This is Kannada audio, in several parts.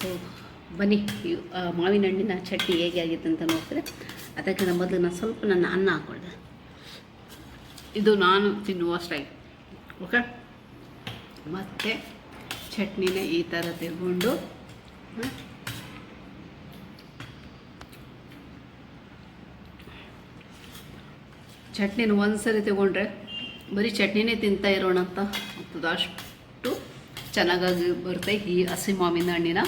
ಸೊ ಬನ್ನಿ ಮಾವಿನ ಹಣ್ಣಿನ ಚಟ್ನಿ ಹೇಗೆ ಆಗಿತ್ತು ಅಂತ ನೋಡ್ತಾರೆ. ಅದಕ್ಕಿಂತ ಮೊದಲು ನಾನು ಸ್ವಲ್ಪ ನನ್ನ ಅನ್ನ ಹಾಕ್ಕೊಂಡೆ. ಇದು ನಾನು ತಿನ್ನುವ ಸ್ಟೈಲ್. ಓಕೆ, ಮತ್ತು ಚಟ್ನಿನ ಈ ಥರ ತೆಗೆದುಕೊಂಡು ಚಟ್ನಿನ ಒಂದ್ಸರಿ ತಗೊಂಡ್ರೆ ಬರೀ ಚಟ್ನಿನೇ ತಿಂತಾ ಇರೋಣ ಅಂತ ಆಗ್ತದೆ, ಅಷ್ಟು ಚೆನ್ನಾಗಾಗಿ ಬರುತ್ತೆ ಈ ಹಸಿ ಮಾವಿನ ಹಣ್ಣಿನ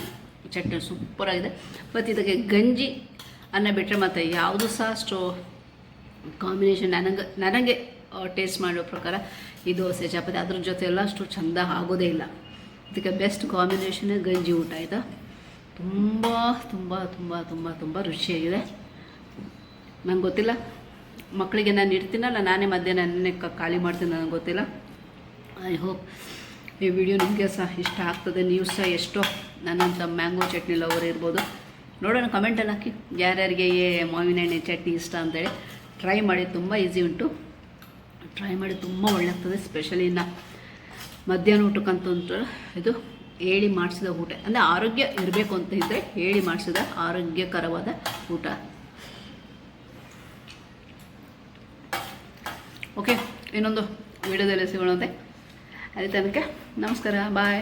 ಚಟ್ನಿ. ಸೂಪರಾಗಿದೆ. ಮತ್ತು ಇದಕ್ಕೆ ಗಂಜಿ ಅನ್ನ ಬಿಟ್ಟರೆ ಮತ್ತು ಯಾವುದು ಸಹ ಅಷ್ಟು ಕಾಂಬಿನೇಷನ್ ನನಗೆ ಟೇಸ್ಟ್ ಮಾಡೋ ಪ್ರಕಾರ ಈ ದೋಸೆ ಚಪಾತಿ ಅದ್ರ ಜೊತೆ ಎಲ್ಲ ಅಷ್ಟು ಚೆಂದ ಆಗೋದೇ ಇಲ್ಲ. ಇದಕ್ಕೆ ಬೆಸ್ಟ್ ಕಾಂಬಿನೇಷನ್ ಗಂಜಿ ಊಟ. ಆಯಿತಾ, ತುಂಬ ತುಂಬ ತುಂಬ ತುಂಬ ತುಂಬ ರುಚಿಯಾಗಿದೆ. ನಂಗೆ ಗೊತ್ತಿಲ್ಲ, ಮಕ್ಕಳಿಗೆ ನಾನು ಇಡ್ತೀನಲ್ಲ, ನಾನೇ ಮಧ್ಯಾಹ್ನ ಖಾಲಿ ಮಾಡ್ತೀನಿ, ನನಗೆ ಗೊತ್ತಿಲ್ಲ. ಐ ಹೋಪ್ ಈ ವಿಡಿಯೋ ನಿಮಗೆ ಸಹ ಇಷ್ಟ ಆಗ್ತದೆ. ನೀವು ಸಹ ಎಷ್ಟೋ ನನ್ನಂಥ ಮ್ಯಾಂಗೋ ಚಟ್ನಿ ಲವರ್ ಇರ್ಬೋದು. ನೋಡೋಣ ಕಮೆಂಟಲ್ಲಿ ಹಾಕಿ ಯಾರ್ಯಾರಿಗೆ ಮಾವಿನ ಹಣ್ಣೆ ಚಟ್ನಿ ಇಷ್ಟ ಅಂತೇಳಿ. ಟ್ರೈ ಮಾಡಿ, ತುಂಬ ಈಸಿ ಉಂಟು. ಟ್ರೈ ಮಾಡಿ, ತುಂಬ ಒಳ್ಳೆಯಾಗ್ತದೆ. ಸ್ಪೆಷಲಿ ಇನ್ನು ಮಧ್ಯಾಹ್ನ ಊಟಕ್ಕಂತೂ ಇದು ಹೇಳಿ ಮಾಡಿಸಿದ ಊಟ. ಅಂದರೆ ಆರೋಗ್ಯ ಇರಬೇಕು ಅಂತ ಇದ್ದರೆ ಹೇಳಿ ಮಾಡಿಸಿದ ಆರೋಗ್ಯಕರವಾದ ಊಟ. ಓಕೆ, ಇನ್ನೊಂದು ವಿಡಿಯೋದಲ್ಲಿ ಸಿಗೋಣಂತೆ. ಅಲ್ಲಿ ತನಕ ನಮಸ್ಕಾರ, ಬಾಯ್.